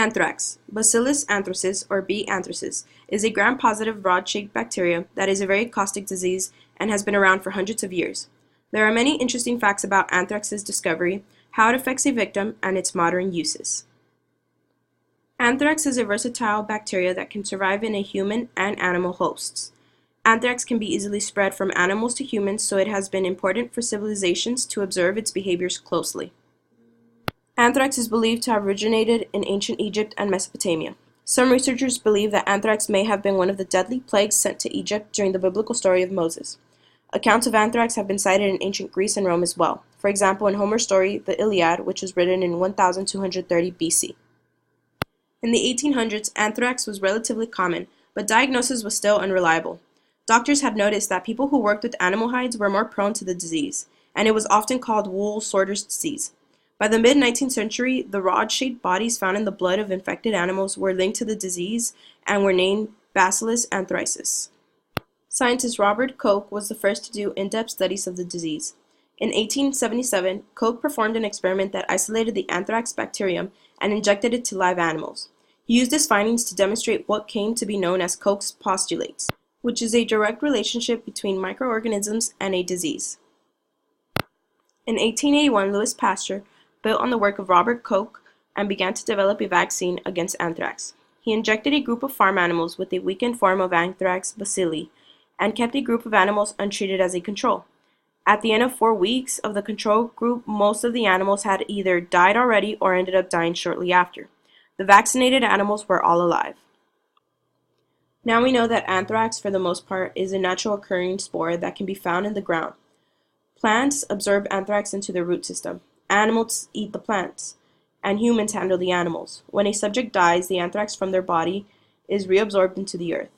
Anthrax, Bacillus anthracis or B. anthracis, is a gram-positive rod-shaped bacteria that is a very caustic disease and has been around for hundreds of years. There are many interesting facts about anthrax's discovery, how it affects a victim, and its modern uses. Anthrax is a versatile bacteria that can survive in a human and animal hosts. Anthrax can be easily spread from animals to humans, so it has been important for civilizations to observe its behaviors closely. Anthrax is believed to have originated in ancient Egypt and Mesopotamia. Some researchers believe that anthrax may have been one of the deadly plagues sent to Egypt during the biblical story of Moses. Accounts of anthrax have been cited in ancient Greece and Rome as well. For example, in Homer's story, the Iliad, which was written in 1230 BC. In the 1800s, anthrax was relatively common, but diagnosis was still unreliable. Doctors had noticed that people who worked with animal hides were more prone to the disease, and it was often called wool sorter's disease. By the mid-19th century, the rod-shaped bodies found in the blood of infected animals were linked to the disease and were named Bacillus anthracis. Scientist Robert Koch was the first to do in-depth studies of the disease. In 1877, Koch performed an experiment that isolated the anthrax bacterium and injected it to live animals. He used his findings to demonstrate what came to be known as Koch's postulates, which is a direct relationship between microorganisms and a disease. In 1881, Louis Pasteur built on the work of Robert Koch and began to develop a vaccine against anthrax. He injected a group of farm animals with a weakened form of anthrax bacilli and kept a group of animals untreated as a control. At the end of 4 weeks of the control group, most of the animals had either died already or ended up dying shortly after. The vaccinated animals were all alive. Now we know that anthrax, for the most part, is a natural occurring spore that can be found in the ground. Plants absorb anthrax into their root system. Animals eat the plants, and humans handle the animals. When a subject dies, the anthrax from their body is reabsorbed into the earth.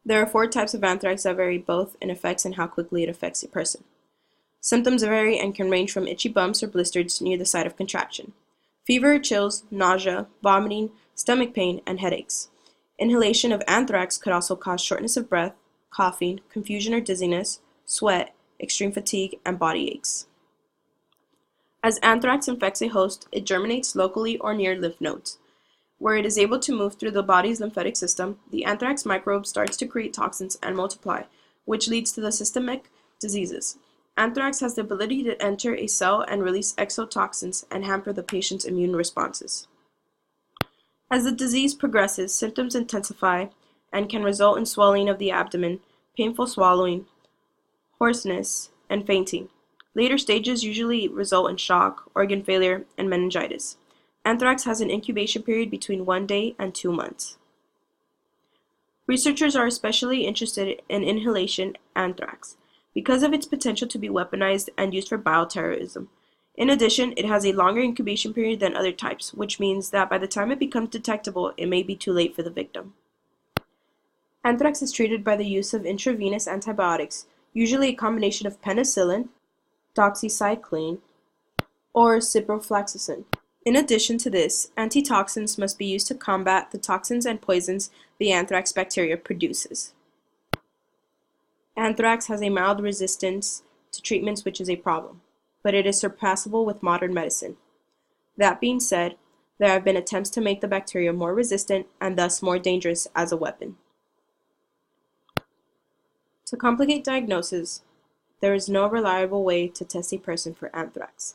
There are 4 types of anthrax that vary both in effects and how quickly it affects a person. Symptoms vary and can range from itchy bumps or blisters near the site of contraction, fever, chills, nausea, vomiting, stomach pain, and headaches. Inhalation of anthrax could also cause shortness of breath, coughing, confusion or dizziness, sweat, extreme fatigue, and body aches. As anthrax infects a host, it germinates locally or near lymph nodes. Where it is able to move through the body's lymphatic system, the anthrax microbe starts to create toxins and multiply, which leads to the systemic diseases. Anthrax has the ability to enter a cell and release exotoxins and hamper the patient's immune responses. As the disease progresses, symptoms intensify and can result in swelling of the abdomen, painful swallowing, hoarseness, and fainting. Later stages usually result in shock, organ failure, and meningitis. Anthrax has an incubation period between 1 day and 2 months. Researchers are especially interested in inhalation anthrax because of its potential to be weaponized and used for bioterrorism. In addition, it has a longer incubation period than other types, which means that by the time it becomes detectable, it may be too late for the victim. Anthrax is treated by the use of intravenous antibiotics, usually a combination of penicillin, doxycycline, or ciprofloxacin. In addition to this, antitoxins must be used to combat the toxins and poisons the anthrax bacteria produces. Anthrax has a mild resistance to treatments, which is a problem, but it is surpassable with modern medicine. That being said, there have been attempts to make the bacteria more resistant and thus more dangerous as a weapon. To complicate diagnosis, there is no reliable way to test a person for anthrax.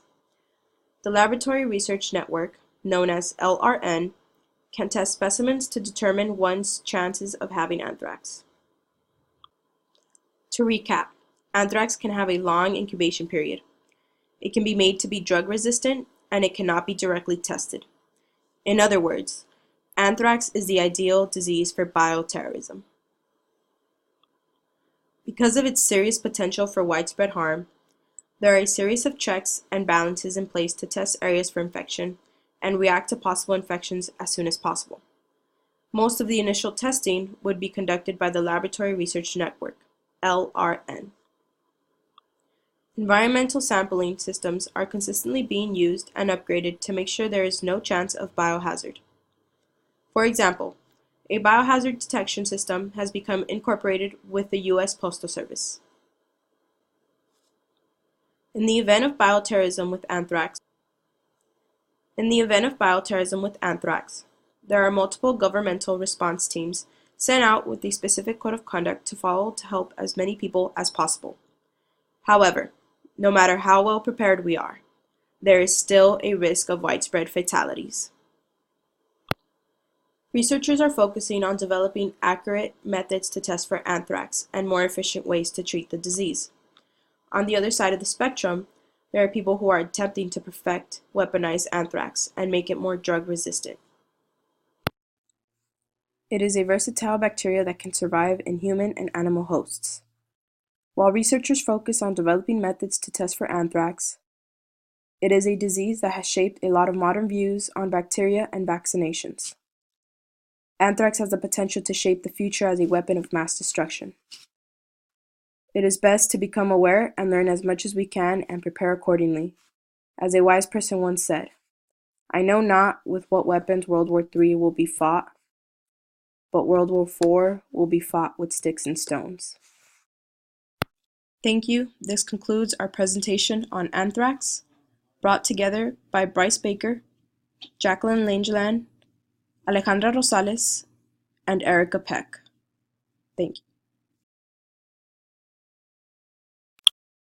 The Laboratory Research Network, known as LRN, can test specimens to determine one's chances of having anthrax. To recap, anthrax can have a long incubation period. It can be made to be drug resistant, and it cannot be directly tested. In other words, anthrax is the ideal disease for bioterrorism. Because of its serious potential for widespread harm, there are a series of checks and balances in place to test areas for infection and react to possible infections as soon as possible. Most of the initial testing would be conducted by the Laboratory Research Network, LRN. Environmental sampling systems are consistently being used and upgraded to make sure there is no chance of biohazard. For example, a biohazard detection system has become incorporated with the U.S. Postal Service. In the event of bioterrorism with anthrax, In the event of bioterrorism with anthrax, there are multiple governmental response teams sent out with a specific code of conduct to follow to help as many people as possible. However, no matter how well prepared we are, there is still a risk of widespread fatalities. Researchers are focusing on developing accurate methods to test for anthrax and more efficient ways to treat the disease. On the other side of the spectrum, there are people who are attempting to perfect weaponized anthrax and make it more drug-resistant. It is a versatile bacteria that can survive in human and animal hosts. While researchers focus on developing methods to test for anthrax, it is a disease that has shaped a lot of modern views on bacteria and vaccinations. Anthrax has the potential to shape the future as a weapon of mass destruction. It is best to become aware and learn as much as we can and prepare accordingly. As a wise person once said, "I know not with what weapons World War III will be fought, but World War IV will be fought with sticks and stones." Thank you. This concludes our presentation on anthrax, brought together by Bryce Baker, Jacqueline Langeland, Alejandra Rosales, and Erica Peck. Thank you.